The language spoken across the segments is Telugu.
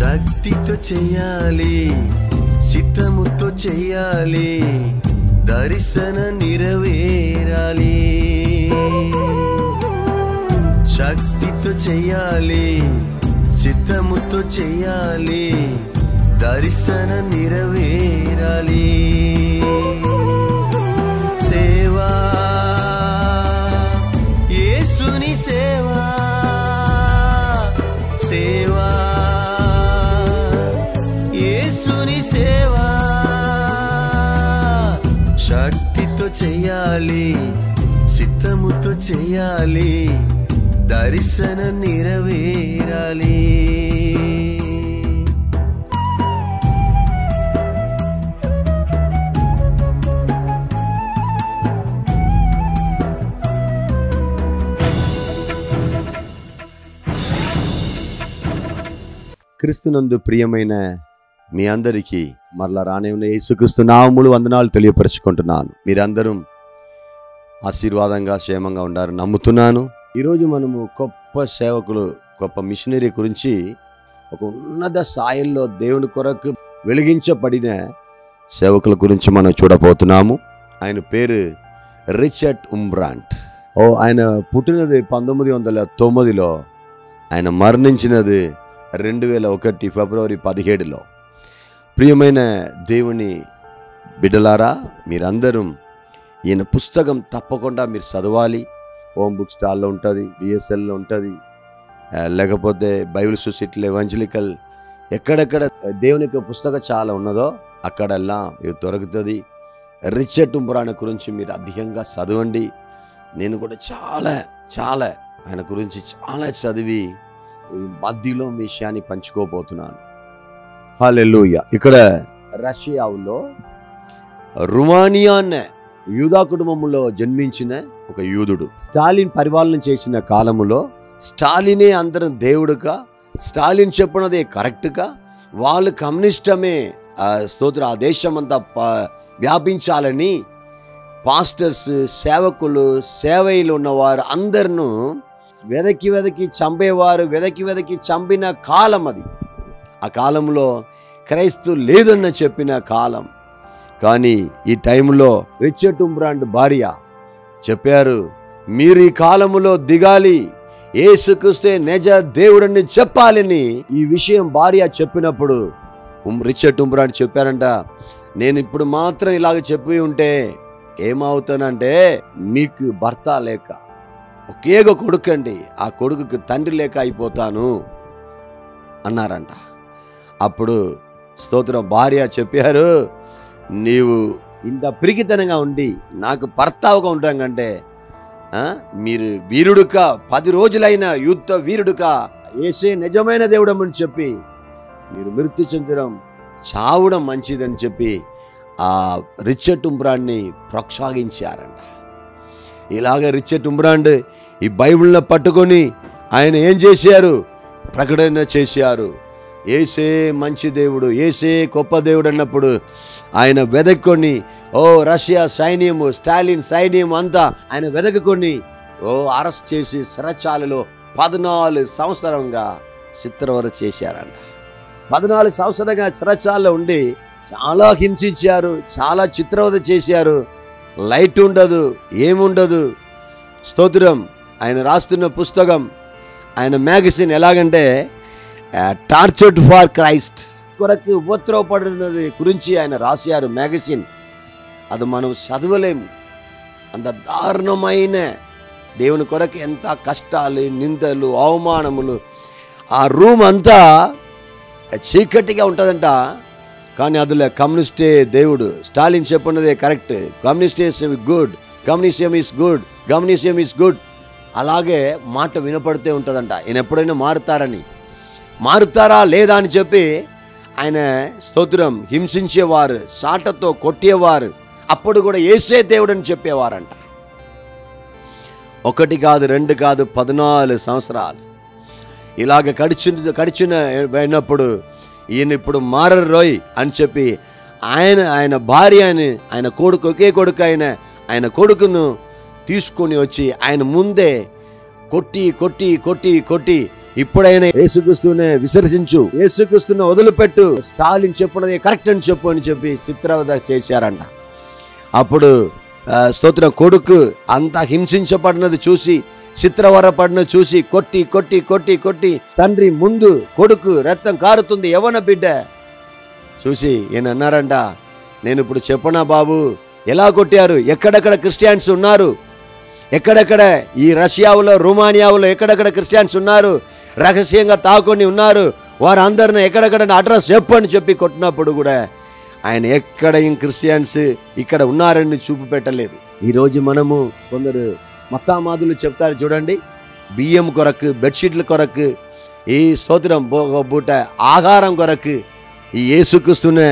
శక్తితో చెయ్యాలి, చిత్తముతో చెయ్యాలి, దర్శన నెరవేరాలి. శక్తితో చెయ్యాలి, చిత్తముతో చెయ్యాలి, దర్శన నెరవేరాలి. సేవా యేసుని సేవా, సేవా యేసుని సేవా. శక్తితో చెయ్యాలి, చిత్తముతో చెయ్యాలి, దర్శన నెరవేరాలి. క్రీస్తునందు ప్రియమైన మీ అందరికీ మరలా రానే ఉన్న యేసుక్రీస్తు నామములో వందనాలు తెలియపరుచుకుంటున్నాను. మీరందరూ ఆశీర్వాదంగా క్షేమంగా ఉండాలని నమ్ముతున్నాను. ఈరోజు మనము గొప్ప సేవకులు, గొప్ప మిషనరీ గురించి, ఒక ఉన్నత స్థాయిలో దేవుని కొరకు వెలిగించబడిన సేవకుల గురించి మనం చూడబోతున్నాము. ఆయన పేరు రిచర్డ్ ఉమ్బ్రాంట్. ఆయన పుట్టినది 1909లో, ఆయన మరణించినది 2001 ఫిబ్రవరి 17లో. ప్రియమైన దేవుని బిడ్డలారా, మీరందరూ ఈయన పుస్తకం తప్పకుండా మీరు చదవాలి. హోమ్ బుక్ స్టాల్లో ఉంటుంది, బిఎస్ఎల్లో ఉంటుంది, లేకపోతే బైబిల్ సొసైటీలో, ఎవెంజలికల్, ఎక్కడెక్కడ దేవుని యొక్క పుస్తకం చాలా ఉన్నదో అక్కడల్లా ఇది దొరుకుతుంది. రిచర్డ్ ఉమ్బ్రాంట్ గురించి మీరు అధికంగా చదవండి. నేను కూడా చాలా ఆయన గురించి చాలా చదివి మధ్యలో మీ విషయాన్ని పంచుకోబోతున్నాను. హల్లెలూయా. ఇక్కడ రష్యాలో రుమానియా అనే యూదా కుటుంబంలో జన్మించిన ఒక యూదుడు. స్టాలిన్ పరిపాలన చేసిన కాలములో స్టాలినే అందరం దేవుడుగా, స్టాలిన్ చెప్పినదే కరెక్ట్గా, వాళ్ళు కమ్యూనిస్టమే స్తోత్ర ఆ దేశం అంతా వ్యాపించాలని పాస్టర్స్, సేవకులు, సేవలో ఉన్నవారు అందరినూ వెదకి చంపేవారు. వెదకి చంపిన కాలం అది. ఆ కాలంలో క్రైస్తవు లేదన్న చెప్పిన కాలం. కానీ ఈ టైంలో రిచర్డ్ ఉమ్బ్రాంట్ భార్య చెప్పారు, మీరు ఈ కాలములో దిగాలి, యేసుక్రీస్తే నిజ దేవుడని చెప్పాలని. ఈ విషయం భార్య చెప్పినప్పుడు రిచర్డ్ ఉమ్బ్రాంట్ చెప్పారంట, నేను ఇప్పుడు మాత్రం ఇలాగ చెప్పి ఉంటే ఏమవుతానంటే, మీకు భర్త లేక ఒకే కొడుకండి, ఆ కొడుకుకి తండ్రి లేక అయిపోతాను అన్నారంట. అప్పుడు స్తోత్రం భార్య చెప్పారు, నీవు ఇంత పిరికితనంగా ఉండి నాకు భర్తగా ఉండడం కంటే మీరు వీరుడుగా 10 రోజులైన యుద్ధ వీరుడుగా యేసే నిజమైన దేవుడమని చెప్పి మీరు మృత్యు చెందడం, చావడం మంచిదని చెప్పి ఆ రిచర్డ్ ఉమ్బ్రాంట్ని ప్రోత్సహించారంట. ఇలాగ రిచర్డ్ ఉమ్బ్రాంట్ ఈ బైబిల్ని పట్టుకొని ఆయన ఏం చేశారు, ప్రకటన చేశారు. యేసే మంచి దేవుడు, యేసే గొప్ప దేవుడు అన్నప్పుడు ఆయన వెదక్కొని రష్యా సైన్యము, స్టాలిన్ సైన్యం అంతా ఆయన వెదకుకొని అరెస్ట్ చేసి చెరసాలలో 14 సంవత్సరంగా చిత్రవద చేశారంట. 14 సంవత్సరంగా చెరసాలలో ఉండి చాలా హింసించారు, చాలా చిత్రవద చేశారు. లైట్ ఉండదు, ఏముండదు. స్తోత్రం. ఆయన రాస్తున్న పుస్తకం, ఆయన మ్యాగజైన్ ఎలాగంటే టార్చర్డ్ ఫర్ క్రైస్ట్ కొరకు ఉపద్రవపడినది గురించి ఆయన రాశారు మ్యాగజైన్. అది మనం చదవలేము. అంత దారుణమైన దేవుని కొరకు ఎంత కష్టాలు, నిందలు, అవమానములు. ఆ రూమ్ అంతా చీకటిగా ఉంటుందంట. కానీ అందులో కమ్యూనిస్టే దేవుడు, స్టాలిన్ చెప్పినదే కరెక్ట్, కమ్యూనిస్టేషన్ good, communism is good, communism is good. అలాగే మాట వినపడితే ఉంటుందంట. ఈయన ఎప్పుడైనా మారుతారా లేదా అని చెప్పి ఆయన స్తోత్రం హింసించేవారు, సాటతో కొట్టేవారు. అప్పుడు కూడా యేసే దేవుడు అని చెప్పేవారంట. 1 కాదు 2 కాదు 14 సంవత్సరాలు ఇలాగ గడిచినప్పుడు ఈయన ఇప్పుడు మారరు రోయ్ అని చెప్పి ఆయన భార్య ఆయన కొడుకు, ఒకే కొడుకు ఆయన కొడుకును తీసుకొని వచ్చి ఆయన ముందే కొట్టి కొట్టి కొట్టి కొట్టి ఇప్పుడైనా యేసుక్రీస్తునే విసర్జించు, యేసుక్రీస్తుని వదిలిపెట్టు, స్టాలిన్ చెప్పున్నది కరెక్ట్ అని చెప్పు అని చెప్పి చిత్రవద చేశారంట. అప్పుడు స్తోత్రం కొడుకు అంతా హింసించబడినది చూసి, చిత్రవరపడినది చూసి కొట్టి కొట్టి కొట్టి కొట్టి తండ్రి ముందు కొడుకు రక్తం కారుతుంది, యవన బిడ్డ చూసి ఈయన అన్నారంట, నేను ఇప్పుడు చెప్పనా బాబు ఎలా కొట్టారు, ఎక్కడెక్కడ క్రిస్టియన్స్ ఉన్నారు, ఎక్కడెక్కడ ఈ రష్యాలో రొమానియాలో ఎక్కడెక్కడ క్రిస్టియన్స్ ఉన్నారు, రహస్యంగా తాకొని ఉన్నారు, వారందరిని ఎక్కడెక్కడ అడ్రస్ చెప్పు అని చెప్పి కొట్టినప్పుడు కూడా ఆయన ఎక్కడ క్రిస్టియన్స్ ఇక్కడ ఉన్నారని చూపు పెట్టలేదు. ఈరోజు మనము కొందరు మతామాదులు చెప్తారు చూడండి, బియ్యం కొరకు, బెడ్షీట్ల కొరకు, ఈ స్తోత్రం బూట ఆహారం కొరకు ఈ యేసుక్రీస్తునే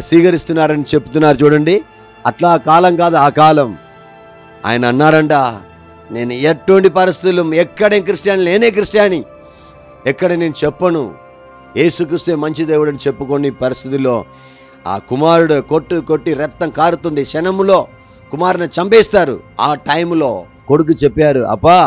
స్వీకరిస్తున్నారని చెప్తున్నారు చూడండి. అట్లా కాలం కాదు ఆ కాలం. ఆయన అన్నారంట, నేను ఎటువంటి పరిస్థితులు ఎక్కడ క్రిస్టియన్ నేనే క్రిస్టియాని, ఎక్కడ నేను చెప్పను, యేసుక్రీస్తు మంచి దేవుడు అని చెప్పుకొని పరిస్థితుల్లో ఆ కుమారుడు కొట్టు కొట్టి రక్తం కారుతుంది, క్షణములో కుమారుని చంపేస్తారు. ఆ టైంలో కొడుకు చెప్పారు, అప్పా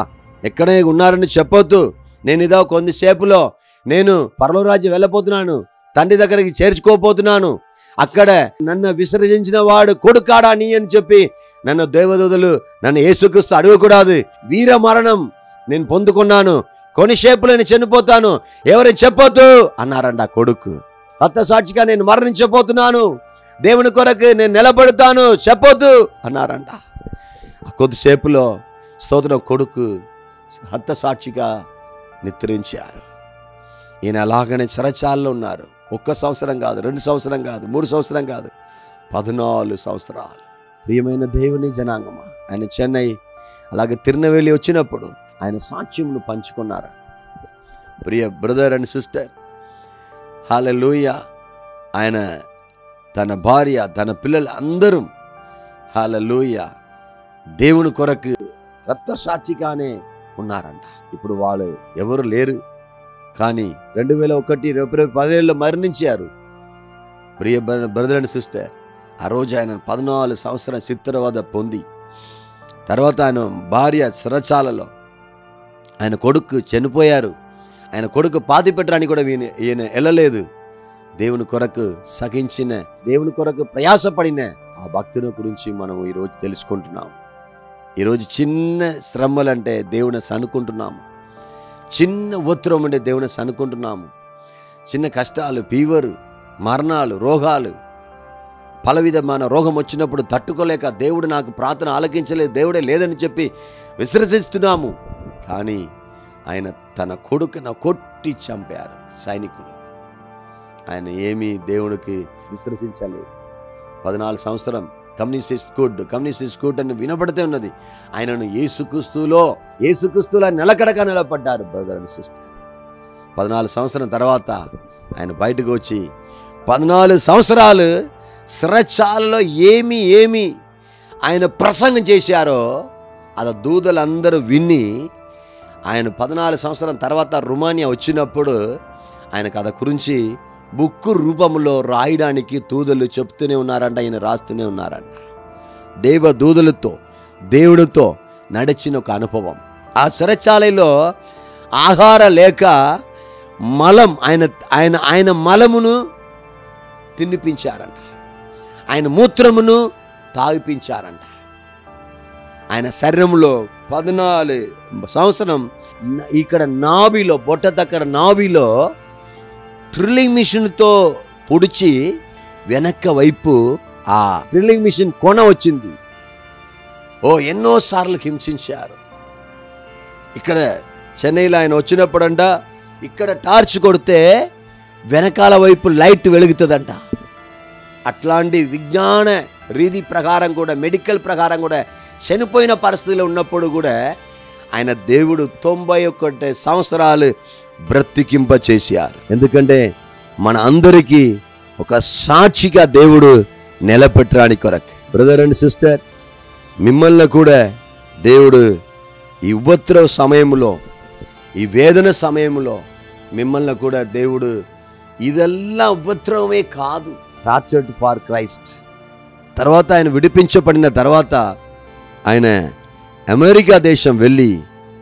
ఎక్కడ ఉన్నారని చెప్పొద్దు, నేను ఇదో కొద్దిసేపులో నేను పరలోకరాజ్యం వెళ్ళబోతున్నాను, తండ్రి దగ్గరికి చేర్చుకోపోతున్నాను, అక్కడ నన్ను విసర్జించిన వాడు కొడుకాడా నీ అని చెప్పి నన్ను దేవదూతలు నన్ను యేసుక్రీస్తు అడగకూడదు, వీర మరణం నేను పొందుకున్నాను, కొన్నిసేపులో నేను చనిపోతాను, ఎవరికి చెప్పొద్దు అన్నారంట. కొడుకు హతసాక్షిగా నేను మరణించబోతున్నాను, దేవుని కొరకు నేను నిలబడతాను, చెప్పొద్దు అన్నారంట. కొద్దిసేపులో స్తోత్రం కొడుకు హతసాక్షిగా నిద్రించారు. ఈయన అలాగనే చెరచాల్లో ఉన్నారు. 1 సంవత్సరం కాదు, 2 సంవత్సరం కాదు, 3 సంవత్సరం కాదు, 14 సంవత్సరాలు. ప్రియమైన దేవుని జనాంగమా, ఆయన చెన్నై అలాగే తిరునెల్వేలి వచ్చినప్పుడు ఆయన సాక్ష్యమును పంచుకున్నారు. ప్రియ బ్రదర్ అండ్ సిస్టర్, హల్లెలూయా, ఆయన తన భార్య తన పిల్లలు అందరూ హల్లెలూయా దేవుని కొరకు రక్తసాక్షిగానే ఉన్నారంట. ఇప్పుడు వాళ్ళు ఎవరు లేరు, కానీ 2001 ఏప్రిల్ 17లో మరణించారు. ప్రియ బ్రదర్ అండ్ సిస్టర్, ఆ రోజు ఆయన 14 సంవత్సరాల చిత్రవద పొంది తర్వాత ఆయన భార్య చెరచాలలో, ఆయన కొడుకు చనిపోయారు. ఆయన కొడుకు పాతి పెట్టడానికి కూడా ఈయన వెళ్ళలేదు. దేవుని కొరకు సహించిన, దేవుని కొరకు ప్రయాసపడిన ఆ భక్తుని గురించి మనం ఈరోజు తెలుసుకుంటున్నాం. ఈరోజు చిన్న శ్రమలు అంటే దేవుని సనుకుంటున్నాము, చిన్న ఉత్తరం అంటే దేవుని సనుకుంటున్నాము, చిన్న కష్టాలు, ఫీవరు, మరణాలు, రోగాలు, పల విధమైన రోగం వచ్చినప్పుడు తట్టుకోలేక దేవుడు నాకు ప్రార్థన ఆలకించలేదు, దేవుడే లేదని చెప్పి విసర్జిస్తున్నాము. కానీ ఆయన తన కొడుకును కొట్టి చంపారు సైనికులు. ఆయన ఏమీ దేవుడికి విశ్వసించలేదు. 14 సంవత్సరం కమ్యూనిస్ట్ గుడ్ అని వినపడితే ఉన్నది. ఆయనను యేసుక్రీస్తులో నిలకడగా నిలబడ్డారు బ్రదర్ అండ్ సిస్టర్. 14 సంవత్సరం తర్వాత ఆయన బయటకు వచ్చి 14 సంవత్సరాలు చెరచాలలో ఏమి ఆయన ప్రసంగం చేశారో అది దూతలందరూ విని, ఆయన 14 సంవత్సరం తర్వాత రొమానియా వచ్చినప్పుడు ఆయనకు అది గురించి బుక్కు రూపంలో రాయడానికి దూతలు చెప్తూనే ఉన్నారంట, ఆయన రాస్తూనే ఉన్నారంట. దూతలతో దేవుడితో నడిచిన ఒక అనుభవం. ఆ చెరచాలలో ఆహార లేక మలం ఆయన మలమును తినిపించారంట, ఆయన మూత్రమును తాగిపించారంట. ఆయన శరీరంలో 14 సంవత్సరం ఇక్కడ నాభిలో, బొట్ట దగ్గర నాభిలో డ్రిల్లింగ్ మిషన్తో పొడిచి వెనక్క వైపు ఆ డ్రిల్లింగ్ మిషన్ కొన వచ్చింది. ఎన్నోసార్లు హింసించారు. ఇక్కడ చెన్నైలో ఆయన వచ్చినప్పుడంట, ఇక్కడ టార్చ్ కొడితే వెనకాల వైపు లైట్ వెలుగుతుందంట. అట్లాంటి విజ్ఞాన రీతి ప్రకారం కూడా, మెడికల్ ప్రకారం కూడా చనిపోయిన పరిస్థితిలో ఉన్నప్పుడు కూడా ఆయన దేవుడు 91 సంవత్సరాలు బ్రతికింప చేశారు. ఎందుకంటే మన అందరికీ ఒక సాక్షిగా దేవుడు నిలబెట్టడానికి కొరకు. బ్రదర్ అండ్ సిస్టర్, మిమ్మల్ని కూడా దేవుడు ఈ ఉపద్రవ సమయంలో, ఈ వేదన సమయంలో మిమ్మల్ని కూడా దేవుడు, ఇదెల్లా ఉపద్రవమే కాదు, టార్చర్డ్ ఫార్ క్రైస్ట్. తర్వాత ఆయన విడిపించబడిన తర్వాత ఆయన అమెరికా దేశం వెళ్ళి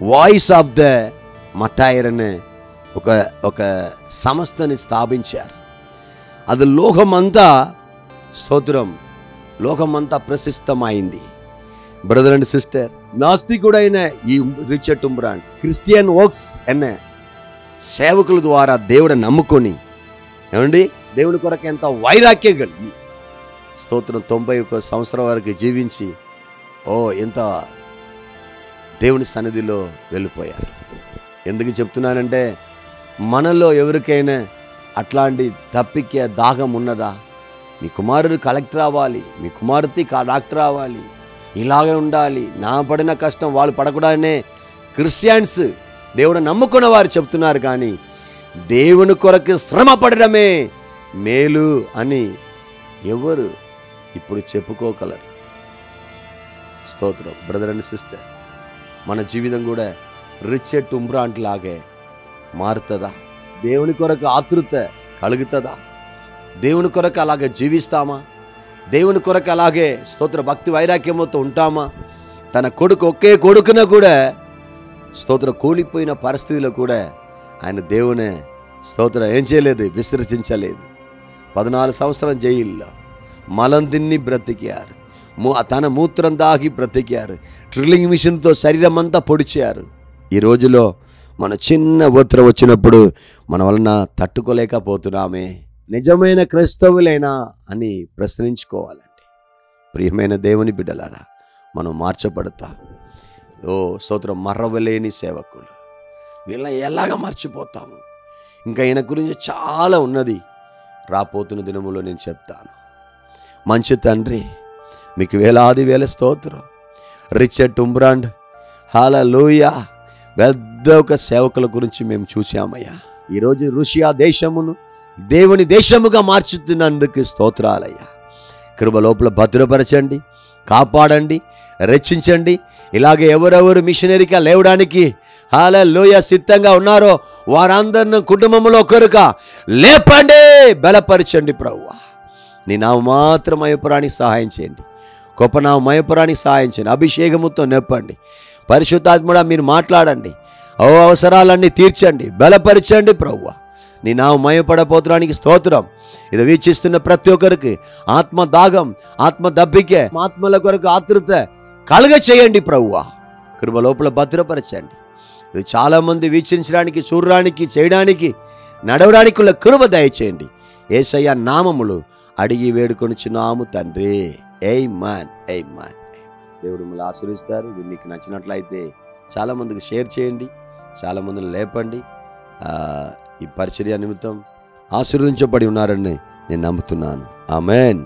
వాయిస్ ఆఫ్ ద మటైర్ అనే ఒక ఒక సంస్థని స్థాపించారు. అది లోకమంతా స్తోత్రం, లోకమంతా ప్రసిద్ధమైంది. బ్రదర్ అండ్ సిస్టర్, నాస్తికుడైన ఈ రిచర్డ్ ఉంబ్రాండ్ క్రిస్టియన్ వర్క్స్ అనే సేవకుల ద్వారా దేవుడు నమ్ముకొని ఏమండి దేవుని కొరకు ఎంత వైరాగ్యం కలిగి స్తోత్రం 91 సంవత్సరం వరకు జీవించి ఎంత దేవుని సన్నిధిలో వెళ్ళిపోయారు. ఎందుకు చెప్తున్నానంటే మనలో ఎవరికైనా అట్లాంటి తప్పికే దాహం ఉన్నదా? మీ కుమారుడు కలెక్టర్ అవ్వాలి, మీ కుమార్తె డాక్టర్ అవ్వాలి, ఇలాగే ఉండాలి, నా పడిన కష్టం వాళ్ళు పడకూడదనే క్రిస్టియన్స్ దేవుడు నమ్ముకున్న వారు చెప్తున్నారు. కానీ దేవుని కొరకు శ్రమ పడడమే మేలు అని ఎవరు ఇప్పుడు చెప్పుకోగలరు? స్తోత్రం. బ్రదర్ అండ్ సిస్టర్, మన జీవితం కూడా రిచర్డ్ ఉంబ్రాండ్ లాగే మారుతుందా? దేవుని కొరకు ఆతృత కలుగుతుందా? దేవుని కొరకు అలాగే జీవిస్తామా? దేవుని కొరకు అలాగే స్తోత్ర భక్తి వైరాగ్యంతో ఉంటామా? తన కొడుకు ఒకే కొడుకున కూడా స్తోత్ర కూలిపోయిన పరిస్థితిలో కూడా ఆయన దేవునే స్తోత్ర ఏం చేయలేదు, విసర్జించలేదు. 14 సంవత్సరం జైల్లో మలం తిన్ని బ్రతికారు, తన మూత్రం దాగి బ్రతికారు, డ్రిల్లింగ్ మిషన్తో శరీరం అంతా పొడిచారు. ఈ రోజులో మన చిన్న ఒత్తిడి వచ్చినప్పుడు మన వలన తట్టుకోలేకపోతున్నామే. నిజమైన క్రైస్తవులేనా అని ప్రశ్నించుకోవాలండి. ప్రియమైన దేవుని బిడ్డలారా, మనం మార్చబడతాం. స్తోత్రం, మర్రవలేని సేవకులు వీళ్ళని ఎలాగ మర్చిపోతాము? ఇంకా ఈయన గురించి చాలా ఉన్నది, రాపోతున్న దినములో నేను చెప్తాను. మంచి తండ్రి, మీకు వేలాది వేల స్తోత్రం. రిచర్డ్ ఉంబ్రాండ్ హల్లెలూయా పెద్ద ఒక సేవకుల గురించి మేము చూసామయ్యా. ఈరోజు రుషియా దేశమును దేవుని దేశముగా మార్చుతున్నందుకు స్తోత్రాలయ్యా. కృప లోపల భద్రపరచండి, కాపాడండి, రక్షించండి. ఇలాగే ఎవరెవరు మిషనరీగా లేవడానికి హల్లెలూయా సిద్ధంగా ఉన్నారో వారందరిని కుటుంబంలో ఒకరుగా లేపండి, బలపరచండి ప్రభువా. నీ నామమాత్రం మయపురానికి సహాయం చేయండి, గొప్ప మయపురానికి సహాయం చేయండి, అభిషేకముతో నింపండి. పరిశుద్ధాత్ముడా మీరు మాట్లాడండి, అవసరాలన్నీ తీర్చండి, బలపరచండి ప్రభువా. నీ మయపడపోతురానికి స్తోత్రం. ఇది వీక్షిస్తున్న ప్రతి ఒక్కరికి ఆత్మ దాగం, ఆత్మ దప్పికే, ఆత్మల కొరకు ఆతృత కలుగ చేయండి ప్రభువా. కృప లోపల భద్రపరచండి. ఇది చాలామంది వీక్షించడానికి, చూడడానికి, చేయడానికి, నడవడానికి ఉన్న కృప దయచేయండి. యేసయ్య నామములు అడిగి వేడుకొనుచున్నాము తండ్రి. ఆమేన్, ఆమేన్. దేవుడు మిమ్మల్ని ఆశీర్వదిస్తారు. ఇది మీకు నచ్చినట్లయితే చాలామందికి షేర్ చేయండి, చాలామందిని లేపండి. ఈ పరిచర్య నిమిత్తం ఆశీర్వదించబడి ఉన్నారని నేను నమ్ముతున్నాను. ఆమేన్.